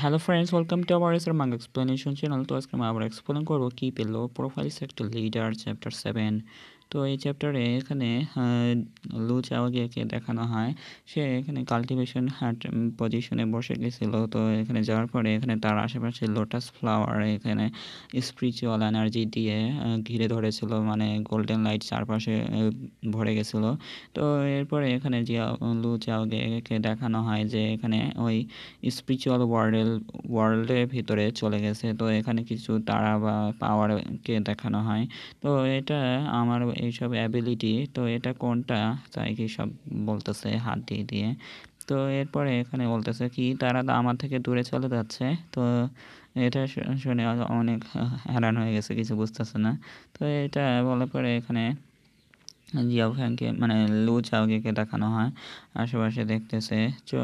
Hello friends, welcome to our SR manga explanation channel. তো আজকে আমরা আবার এক্সপ্লেন করবো কি পেলো প্রোফাইল সেক্টর লিডার চ্যাপ্টার 7। তো এই চ্যাপ্টারে এখানে লু চাওয়াগেকে দেখানো হয়। সে এখানে কাল্টিভেশন পজিশনে বসে গেছিলো। তো এখানে যাওয়ার পরে এখানে তার আশেপাশে লোটাস ফ্লাওয়ার এখানে স্পিরিচুয়াল এনার্জি দিয়ে ঘিরে ধরেছিল, মানে গোল্ডেন লাইট চারপাশে ভরে গেছিলো। তো এরপরে এখানে লু চাওয়াগেকে দেখানো হয় যে এখানে ওই স্পিরিচুয়াল ওয়ার্ল্ডের ভিতরে চলে গেছে। তো এখানে কিছু তারা বা পাওয়ারকে দেখানো হয়। তো এটা আমার এইসব অ্যাবিলিটি, তো এটা কোনটা তাই কি সব বলতেছে হাত দিয়ে দিয়ে। তো এরপরে এখানে বলতেছে কি তারা আমার থেকে দূরে চলে যাচ্ছে। তো এটা শুনে অনেক হ্যারান হয়ে গেছে, কিছু বুঝতেছে না। তো এটা বলার পরে এখানে জিয়াও ফ্যানকে মানে লু চাওগেকে দেখানো হয় আশেপাশে দেখতেছে। তো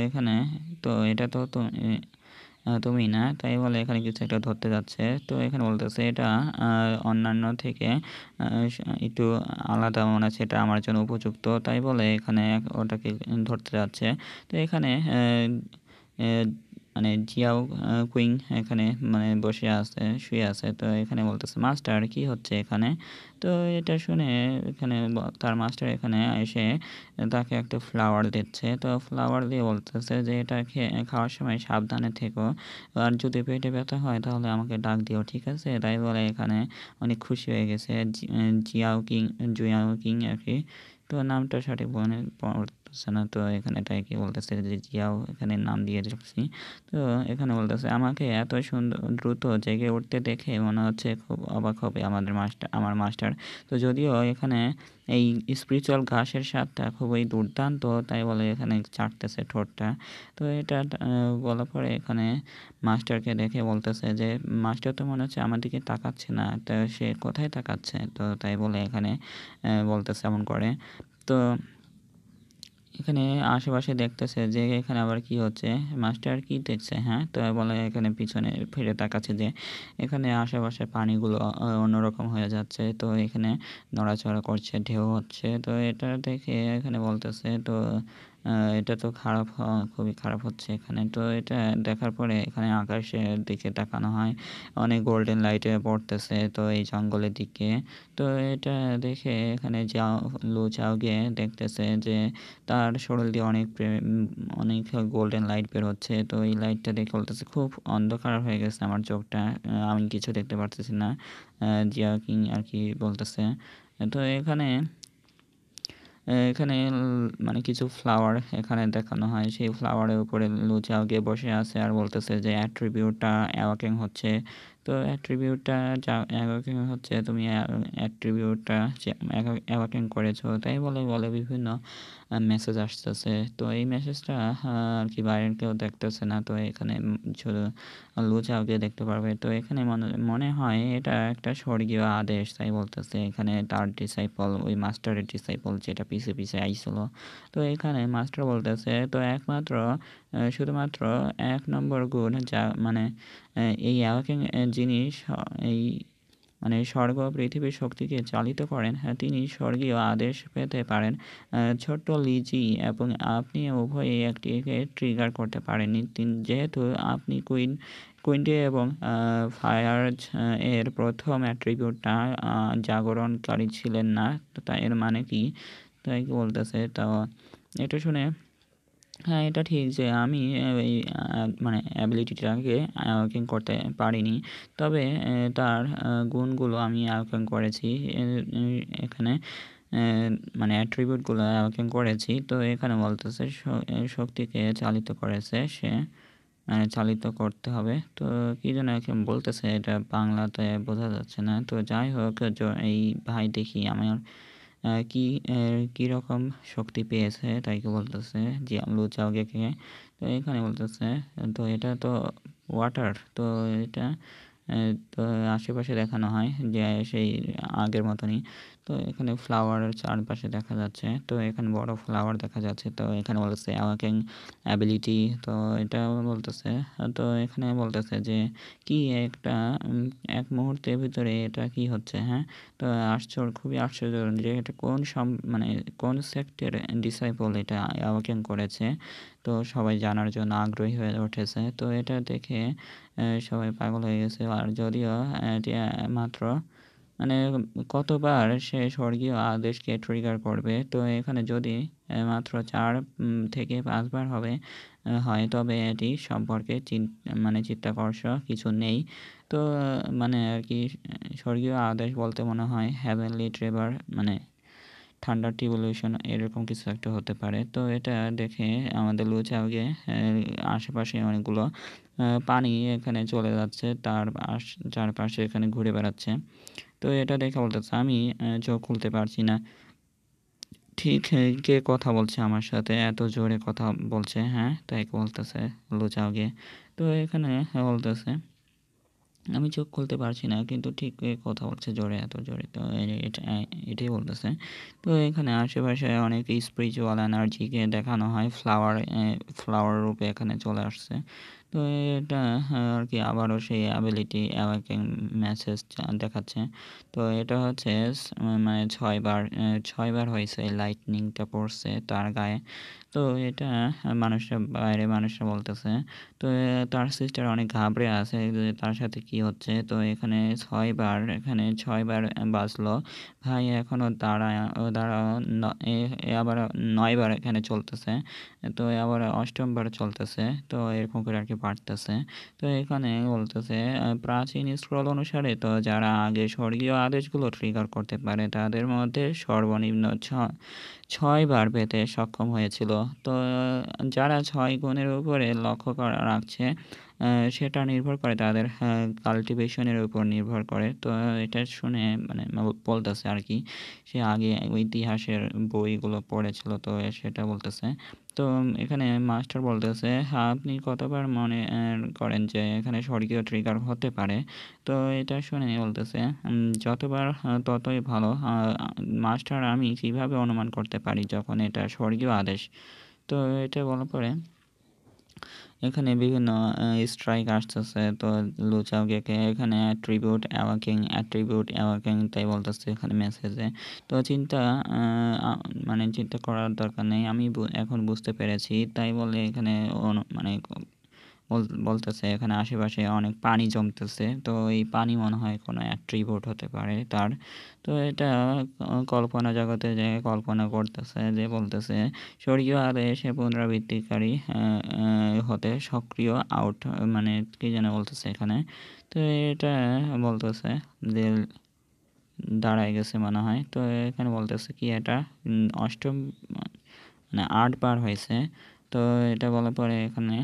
এখানে তো এটা তো তুমি না, তাই বলে এখানে কিছু একটা ধরতে যাচ্ছে। তো এখানে বলতেছে এটা অন্যান্য থেকে একটু আলাদা মনে হচ্ছে, এটা আমার জন্য উপযুক্ত, তাই বলে এখানে ওটাকে ধরতে যাচ্ছে। তো এখানে মানে জিয়াও কুইং এখানে মানে বসে আছে, শুয়ে আছে। তো এখানে বলতেছে মাস্টার কি হচ্ছে এখানে। তো এটা শুনে এখানে তার মাস্টার এখানে এসে তাকে একটা ফ্লাওয়ার দিচ্ছে। তো ফ্লাওয়ার দিয়ে বলতেছে যে এটা খাওয়ার সময় সাবধানে থেকো, আর যদি পেটে ব্যথা হয় তাহলে আমাকে ডাক দিও, ঠিক আছে। তাই বলে এখানে অনেক খুশি হয়ে গেছে জুয়াও কিং আর কি। তো নামটা সঠিক মনে পড়তেছে না। তো এখানে তাই কি বলতেছে যে জিয়াও এখানে নাম দিয়ে রাখছি। তো এখানে বলতেছে আমাকে এত সুন্দর দ্রুত জেগে উঠতে দেখে মনে হচ্ছে খুব অবাক হবে আমার মাস্টার। তো যদিও এখানে এই স্পিরিচুয়াল ঘাসের স্বাদটা খুবই দুর্দান্ত, তাই বলে এখানে চাটতেছে ঠোঁটটা। তো এটা বলার পরে এখানে মাস্টারকে দেখে বলতেছে যে মাস্টার তো মনে হচ্ছে আমার দিকে তাকাচ্ছে না, তো সে কোথায় তাকাচ্ছে। তো তাই বলে এখানে বলতেছে এমন করে। তো এখানে আশেপাশে দেখতেছে যে এখানে আবার কি হচ্ছে, মাস্টার কি দেখছে। হ্যাঁ, তো বলে এখানে পিছনে ফিরে তাকাচ্ছে যে এখানে আশেপাশে পানিগুলো অন্যরকম হয়ে যাচ্ছে। তো এখানে নড়াচড়া করছে, ঢেউ হচ্ছে। তো এটা দেখে এখানে বলতেছে তো এটা তো খুবই খারাপ হচ্ছে এখানে। তো এটা দেখার পরে এখানে আকাশের দিকে তাকানো হয়, অনেক গোল্ডেন লাইটে পড়তেছে তো এই জঙ্গলের দিকে। তো এটা দেখে এখানে লু চাওগে দেখতেছে যে তার শরীর দিয়ে অনেক গোল্ডেন লাইট বের হচ্ছে। তো এই লাইটটা দেখে বলতেছে খুব অন্ধকার হয়ে গেছে আমার চোখটা, আমি কিছু দেখতে পারতেছি না। জিয়া কিং আর কি বলতেছে। তো এখানে এখানে মানে কিছু ফ্লাওয়ার এখানে দেখানো হয়, সেই ফ্লাওয়ারের উপরে লু চাওগে বসে আছে আর বলতেছে যে অ্যাট্রিবিউটটা অ্যাওয়াকিং হচ্ছে। তো অ্যাট্রিবিউটটা যা অ্যাওয়াকিং হচ্ছে, তুমি অ্যাট্রিবিউটটা অ্যাওয়াকিং করেছো, তাই বলে বিভিন্ন মেসেজ আসতেছে। তো এই মেসেজটা আর কি বাইরের কেউ দেখতেছে না। তো এখানে শুধু লু চাওগে দেখতে পারবে। তো এখানে মনে হয় এটা একটা স্বর্গীয় আদেশ, তাই বলতেছে এখানে তার ডিসাইপল, ওই মাস্টারের ডিসাইপল যেটা পিছে পিছে আইছিল। তো এখানে মাস্টার বলতেছে তো একমাত্র শুধুমাত্র 1 নম্বর গুণ যা মানে এই অ্যাওয়াকিং জিনিস এই মানে স্বর্গ পৃথিবীর শক্তিকে চালিত করেন। হ্যাঁ, তিনি স্বর্গীয় আদেশ পেতে পারেন। ছোট্ট লিজি এবং আপনি উভয়ই একটিকে ট্রিগার করতে পারেননি, যেহেতু আপনি কুইন্টি এবং ফায়ার্জ এর প্রথম অ্যাট্রিবিউটটা জাগরণকারী ছিলেন না। তো তাই এর মানে কি, তাই কি বলতেছে। তো এটা শুনে হ্যাঁ, এটা ঠিক যে আমি এই মানে অ্যাবিলিটিটাকে আয়কিং করতে পারিনি, তবে তার গুণগুলো আমি আয়কিং করেছি। এখানে মানে অ্যাট্রিবিউটগুলো আয়কিং করেছি। তো এখানে বলতেছে শক্তিকে চালিত করেছে সে, চালিত করতে হবে। তো কী যেন বলতেছে, এটা বাংলাতে বোঝা যাচ্ছে না। তো যাই হোক, এই ভাই দেখি আমার কি কীরকম শক্তি পেয়েছে তাই কি বলতেছে যে লু চাওগেকে। তো এখানে বলতেছে তো এটা তো ওয়াটার। তো এটা তো আশেপাশে দেখানো হয় যে সেই আগের মতনই। তো এখানে ফ্লাওয়ারের চারপাশে দেখা যাচ্ছে। তো এখানে বড় ফ্লাওয়ার দেখা যাচ্ছে। তো এখানে বলতেছে অ্যাওয়াকিং অ্যাবিলিটি। তো এটা বলতেছে, তো এখানে বলতেছে যে কি একটা এক মুহূর্তের ভিতরে এটা কি হচ্ছে। হ্যাঁ, তো খুবই আশ্চর্য যে এটা মানে কোন সেক্টের ডিসাইপল এটা অ্যাওয়াকেন করেছে। তো সবাই জানার জন্য আগ্রহী হয়ে উঠেছে। তো এটা দেখে সবাই পাগল হয়ে গেছে। আর যদিও এটি মাত্র মানে কতবার সে স্বর্গীয় আদেশকে ট্রিগার করবে। তো এখানে যদি মাত্র ৪ থেকে ৫ বার হয় তবে এটি সম্পর্কে মানে চিত্তাকর্ষক কিছু নেই। তো মানে আরকি স্বর্গীয় আদেশ বলতে মনে হয় হেভেনলি ট্রেভার মানে ঠান্ডার টিউবুলেশন এরকম কিছু একটা হতে পারে। তো এটা দেখে আমাদের লুচাওগে আশেপাশে অনেকগুলো পানি এখানে চলে যাচ্ছে। তার চারপাশে এখানে ঘুরে বেড়াচ্ছে। তো এটা দেখে বলতেছে আমি চোখ খুলতে পারছি না। ঠিক কে কথা বলছে আমার সাথে? এত জোরে কথা বলছে, হ্যাঁ? তাই বলতেছে লুচাওগে। তো এখানে বলতেছে আমি চোখ খুলতে পারছি না কিন্তু ঠিক কথা বলছে জোরে, এত জোরে। তো এটাই বলতেছে। তো এখানে আশেপাশে অনেক স্পিরিচুয়াল এনার্জিকে দেখানো হয়। ফ্লাওয়ার রূপে এখানে চলে আসছে। তো এটা আরকি আবারও সেই অ্যাবিলিটি অ্যাওয়াকেন মেসেজ দেখাচ্ছে। তো এটা হচ্ছে মানে ৬ বার ৬ বার হয়েছে লাইটনিংটা পড়ছে তার গায়ে। তো এটা বাইরের মানুষরা বলতেছে। তো তার সিস্টার অনেক ঘাবড়ে আছে যে তার সাথে কি হচ্ছে। তো এখানে ৬ বার বাজলো। ভাই এখনো দাঁড়াও আবার ৯ বার এখানে চলতেছে। তো আবার ৮ম বার চলতেছে। তো এরকম করে আরকি বাড়তেছে। তো এখানে বলতেছে প্রাচীন স্ক্রল অনুসারে তো যারা আগে স্বর্গীয় আদেশগুলো ট্রিগার করতে পারে তাদের মধ্যে সর্বনিম্ন ৬ বার পেতে সক্ষম হয়েছিল। তো যারা ৬ গুণের উপরে লক্ষ্য রাখছে সেটা নির্ভর করে তাদের কাল্টিভেশনের উপর নির্ভর করে। তো এটা শুনে মানে বলতেছে আরকি। সে আগে ইতিহাসের বইগুলো পড়েছিল তো সেটা বলতেছে। তো এখানে মাস্টার বলতেছে, আপনি কতবার মনে করেন যে এখানে স্বর্গীয় ট্রিগার হতে পারে? তো এটা শুনে বলতেছে, যতবার ততই ভালো। মাস্টার আমি কিভাবে অনুমান করতে পারি যখন এটা স্বর্গীয় আদেশ? তো এটা বলার পরে এখানে বিভিন্ন স্ট্রাইক আসতেছে। তো লুচাওগেকে এখানে অ্যাট্রিবিউট অ্যাওয়াকিং তাই বলতেছে এখানে মেসেজে। তো আ আ মানে চিন্তা করার দরকার নেই। আমি এখন বুঝতে পেরেছি। তাই বলে এখানে মানে বলতেছে এখানে আশেপাশে অনেক পানি জমতেছে। তো এই পানি মনে হয় কোনো অ্যাট্রিবিউট হতে পারে তার। তো এটা কল্পনা জগতে যেয়ে কল্পনা করতেছে যে বলতেছে স্বর্গীয় আদেশে পুনরাবৃত্তিকারী হতে সক্রিয় আউট মানে কি যেন বলতেছে এখানে। তো এটা বলতেছে যে দাঁড়ায় গেছে মনে হয়। তো এখানে বলতেছে কি এটা ৮ম মানে ৮ বার হয়েছে। তো এটা বলার পরে এখানে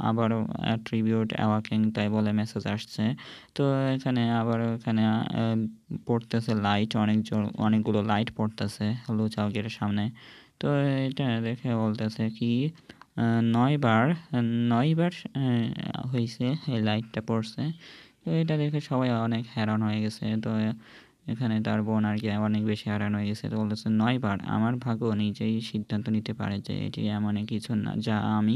আবারও অ্যাট্রিবিউট অ্যাওয়াকিং তাই বলে মেসেজ আসছে। তো আবারও এখানে পড়তেছে লাইট অনেকগুলো লাইট পড়তেছে লুচাওগের সামনে। তো এটা দেখে বলতেছে কি ৯ বার ৯ বার হইছে এই লাইটটা পড়ছে। তো এটা দেখে সবাই অনেক হ্যারান হয়ে গেছে। তো এখানে তার বোন আরকি অনেক বেশি হ্যারান হয়ে গেছে। তো বলতেছে ৯ বার আমার ভাগ্য নিজেই সিদ্ধান্ত নিতে পারে যে এটি এমনই কিছু না যা আমি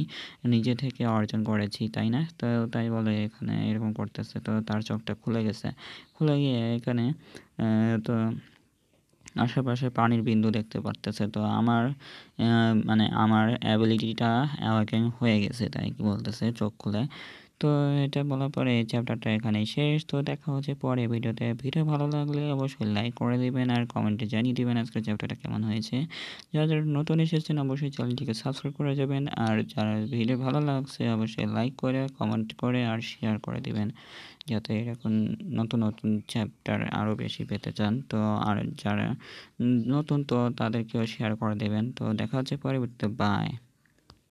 নিজে থেকে অর্জন করেছি, তাই না? তো তাই বলে এখানে এরকম করতেছে। তো তার চোখটা খুলে গেছে। খুলে গিয়ে এখানে তো আশেপাশে পানির বিন্দু দেখতে পারতেছে। তো মানে আমার অ্যাবিলিটিটা অ্যাওয়াকেন হয়ে গেছে তাই কি বলতেছে চোখ খুলে। তো এটা বলার পরে এই চ্যাপ্টারটা এখানেই শেষ। তো দেখা হচ্ছে পরে ভিডিওতে। ভিডিও ভালো লাগলে অবশ্যই লাইক করে দিবেন আর কমেন্টে জানিয়ে দিবেন আজকের চ্যাপ্টারটা কেমন হয়েছে। যারা নতুন এসেছেন অবশ্যই চ্যানেলটিকে সাবস্ক্রাইব করে যাবেন। আর যারা ভিডিও ভালো লাগছে অবশ্যই লাইক করে, কমেন্ট করে আর শেয়ার করে দিবেন। যাতে এরকম নতুন চ্যাপ্টার আরও বেশি পেতে চান। তো আর যারা নতুন তো তাদেরকেও শেয়ার করে দেবেন। তো দেখা হচ্ছে পরবর্তীতে। বাই।